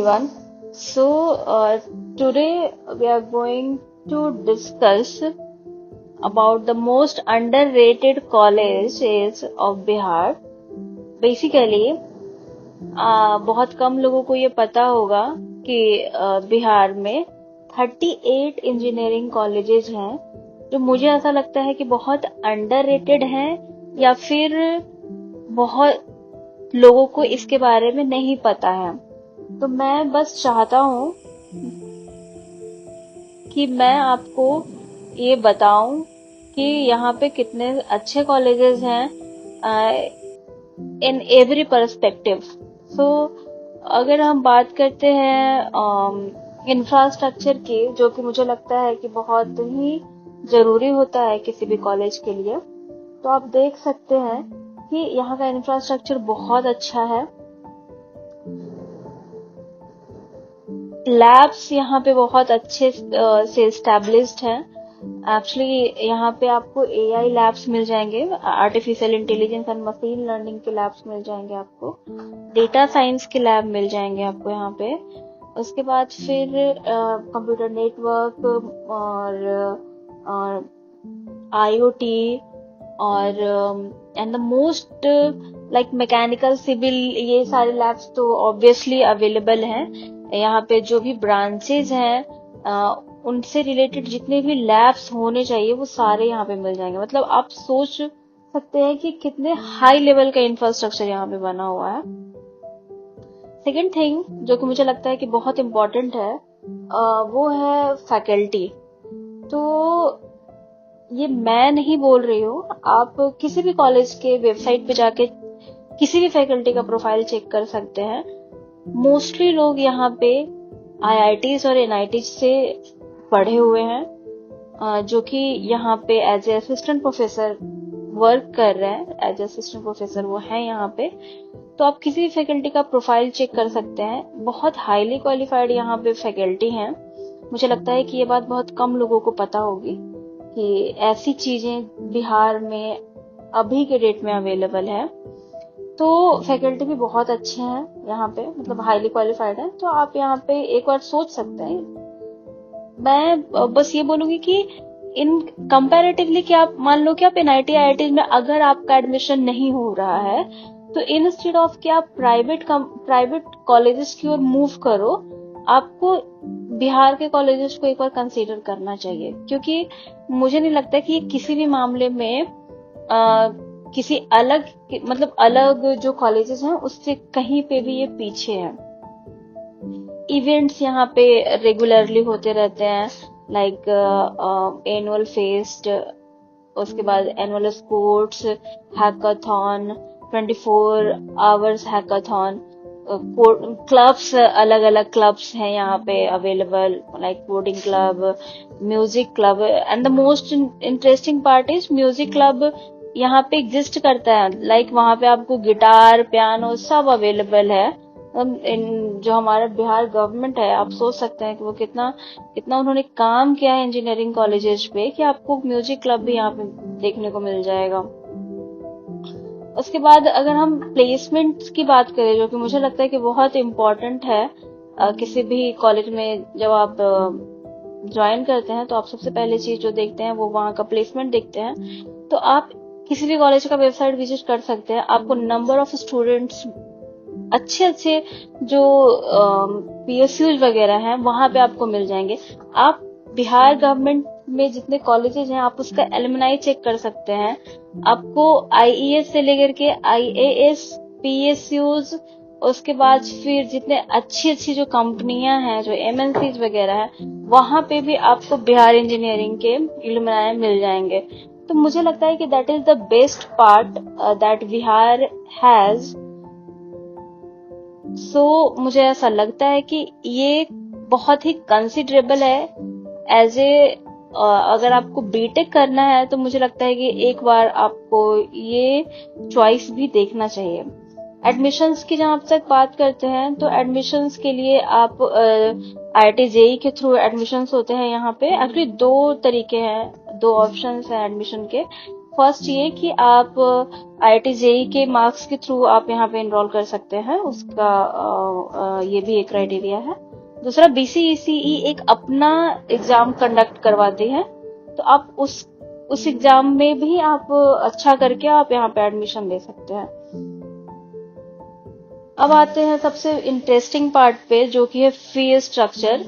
everyone. Today we are going to discuss about the most underrated colleges of Bihar. Basically, बहुत कम लोगों को ये पता होगा कि बिहार में 38 इंजीनियरिंग कॉलेजेस हैं जो मुझे ऐसा लगता है कि बहुत अंडररेटेड हैं या फिर बहुत लोगों को इसके बारे में नहीं पता है। तो मैं बस चाहता हूँ कि मैं आपको ये बताऊं कि यहाँ पे कितने अच्छे कॉलेजेस हैं इन एवरी पर्सपेक्टिव। सो अगर हम बात करते हैं इंफ्रास्ट्रक्चर की, जो कि मुझे लगता है कि बहुत ही जरूरी होता है किसी भी कॉलेज के लिए, तो आप देख सकते हैं कि यहाँ का इंफ्रास्ट्रक्चर बहुत अच्छा है। लैब्स यहाँ पे बहुत अच्छे से एस्टैब्लिश्ड हैं। एक्चुअली यहाँ पे आपको AI लैब्स मिल जाएंगे, artificial intelligence and machine learning के लैब्स मिल जाएंगे आपको, डेटा साइंस के लैब मिल जाएंगे आपको यहाँ पे। उसके बाद फिर कंप्यूटर नेटवर्क और IoT और and the most like mechanical civil, ये सारे लैब्स तो ऑब्वियसली अवेलेबल हैं। यहाँ पे जो भी ब्रांचेज हैं उनसे रिलेटेड जितने भी लैब्स होने चाहिए वो सारे यहाँ पे मिल जाएंगे। मतलब आप सोच सकते हैं कि कितने हाई लेवल का इंफ्रास्ट्रक्चर यहाँ पे बना हुआ है। सेकेंड थिंग जो कि मुझे लगता है कि बहुत इम्पोर्टेंट है वो है फैकल्टी। तो ये मैं नहीं बोल रही हूँ, आप किसी भी कॉलेज के वेबसाइट पे जाके किसी भी फैकल्टी का प्रोफाइल चेक कर सकते हैं। मोस्टली लोग यहाँ पे IITs और NITs से पढ़े हुए हैं, जो कि यहाँ पे as a assistant professor work कर रहे हैं। एज ए असिस्टेंट प्रोफेसर वो हैं यहाँ पे। तो आप किसी भी फैकल्टी का प्रोफाइल चेक कर सकते हैं। बहुत हाईली क्वालिफाइड यहाँ पे फैकल्टी हैं। मुझे लगता है कि ये बात बहुत कम लोगों को पता होगी कि ऐसी चीजें बिहार में अभी के डेट में अवेलेबल है। तो फैकल्टी भी बहुत अच्छे हैं यहाँ पे, मतलब हाईली क्वालिफाइड हैं। तो आप यहाँ पे एक बार सोच सकते हैं। मैं बस ये बोलूंगी कि इन कंपैरेटिवली कि आप मान लो कि आप NIT IIT में अगर आपका एडमिशन नहीं हो रहा है तो इंस्टेड ऑफ कि आप प्राइवेट कॉलेजेस की ओर मूव करो, आपको बिहार के कॉलेजेस को एक बार कंसीडर करना चाहिए। क्योंकि मुझे नहीं लगता कि किसी भी मामले में किसी अलग जो कॉलेजेस हैं उससे कहीं पे भी ये पीछे है। इवेंट्स यहाँ पे रेगुलरली होते रहते हैं, लाइक एनुअल फेस्ट, उसके बाद annual sports, hackathon, 24 hours hackathon, clubs, अलग अलग क्लब्स हैं यहाँ पे available, like coding club, music club. And the most interesting part is music club यहाँ पे एग्जिस्ट करता है। लाइक वहाँ पे आपको गिटार, पियानो सब अवेलेबल है। जो हमारा बिहार गवर्नमेंट है, आप सोच सकते हैं कि वो कितना उन्होंने काम किया है इंजीनियरिंग कॉलेजेस पे, कि आपको म्यूजिक क्लब भी यहाँ पे देखने को मिल जाएगा। उसके बाद अगर हम प्लेसमेंट की बात करें, जो कि मुझे लगता है कि बहुत इम्पोर्टेंट है किसी भी कॉलेज में, जब आप ज्वाइन करते हैं तो आप सबसे पहले चीज जो देखते हैं वो वहाँ का प्लेसमेंट देखते हैं। तो आप किसी भी कॉलेज का वेबसाइट विजिट कर सकते हैं। आपको नंबर ऑफ स्टूडेंट्स, अच्छे जो PSUs वगैरह हैं वहां पे आपको मिल जाएंगे। आप बिहार गवर्नमेंट में जितने कॉलेजेस हैं आप उसका एलुमनाई चेक कर सकते हैं। आपको IAS से लेकर के IAS, PSUs, उसके बाद फिर जितने अच्छी जो कंपनियां हैं, जो MNCs वगैरह हैं, वहां पे भी आपको बिहार इंजीनियरिंग के एलुमनाई मिल जाएंगे। तो मुझे लगता है कि that is the best part that Bihar has. So मुझे ऐसा लगता है कि ये बहुत ही कंसिडरेबल है। एज ए अगर आपको बीटेक करना है तो मुझे लगता है कि एक बार आपको ये चॉइस भी देखना चाहिए। एडमिशंस की जहां तक बात करते हैं तो एडमिशंस के लिए आप IIT JEE के थ्रू एडमिशंस होते हैं यहाँ पे। एक्चुअली 2 तरीके हैं, 2 ऑप्शंस हैं एडमिशन के। फर्स्ट ये कि आप IIT JEE के मार्क्स के थ्रू आप यहाँ पे एनरोल कर सकते हैं, उसका ये भी एक क्राइटेरिया है। दूसरा, BCECE एक अपना एग्जाम कंडक्ट करवाती है, तो आप उस एग्जाम में भी आप अच्छा करके आप यहाँ पे एडमिशन ले सकते हैं। अब आते हैं सबसे इंटरेस्टिंग पार्ट पे, जो कि है फी स्ट्रक्चर।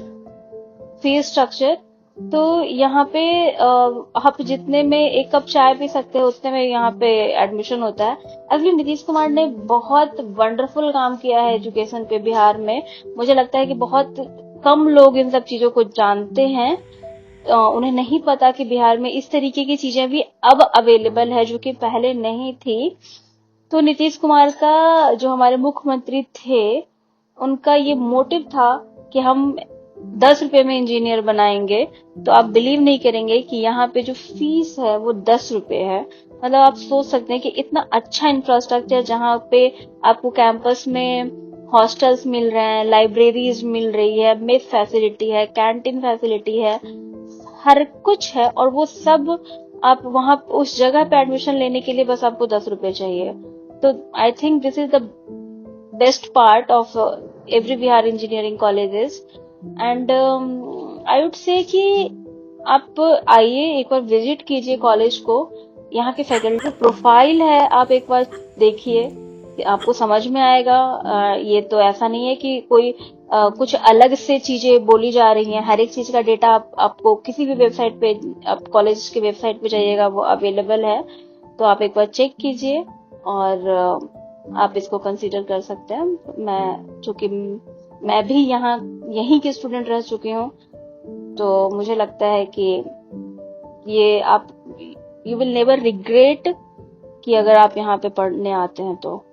तो यहाँ पे आप जितने में एक कप चाय पी सकते हैं उतने में यहाँ पे एडमिशन होता है। एक्चुअली नीतीश कुमार ने बहुत वंडरफुल काम किया है एजुकेशन पे बिहार में। मुझे लगता है कि बहुत कम लोग इन सब चीजों को जानते हैं, उन्हें नहीं पता कि बिहार में इस तरीके की चीजें भी अब अवेलेबल है जो कि पहले नहीं थी। तो नीतीश कुमार का, जो हमारे मुख्यमंत्री थे, उनका ये मोटिव था कि हम 10 रुपए में इंजीनियर बनाएंगे। तो आप बिलीव नहीं करेंगे कि यहाँ पे जो फीस है वो 10 रुपए है। मतलब आप सोच सकते हैं कि इतना अच्छा इंफ्रास्ट्रक्चर, जहाँ पे आपको कैंपस में हॉस्टल्स मिल रहे हैं, लाइब्रेरीज मिल रही है, मेस फैसिलिटी है, कैंटीन फैसिलिटी है, हर कुछ है, और वो सब आप वहां उस जगह पे एडमिशन लेने के लिए बस आपको 10 रुपए चाहिए। तो I think this is the best part of every Bihar engineering colleges. And I would say कि आप आइए, एक बार विजिट कीजिए कॉलेज को। यहाँ के फैकल्टी प्रोफाइल है, आप एक बार देखिए, आपको समझ में आएगा। ये तो ऐसा नहीं है कि कोई कुछ अलग से चीजें बोली जा रही हैं। हर एक चीज का डेटा आपको किसी भी वेबसाइट पे, आप कॉलेज के वेबसाइट पे जाइएगा, वो अवेलेबल है। तो आप एक बार चेक कीजिए और आप इसको कंसीडर कर सकते हैं। चूंकि मैं भी यहीं की स्टूडेंट रह चुकी हूँ, तो मुझे लगता है कि ये आप, यू विल नेवर रिग्रेट कि अगर आप यहाँ पे पढ़ने आते हैं तो।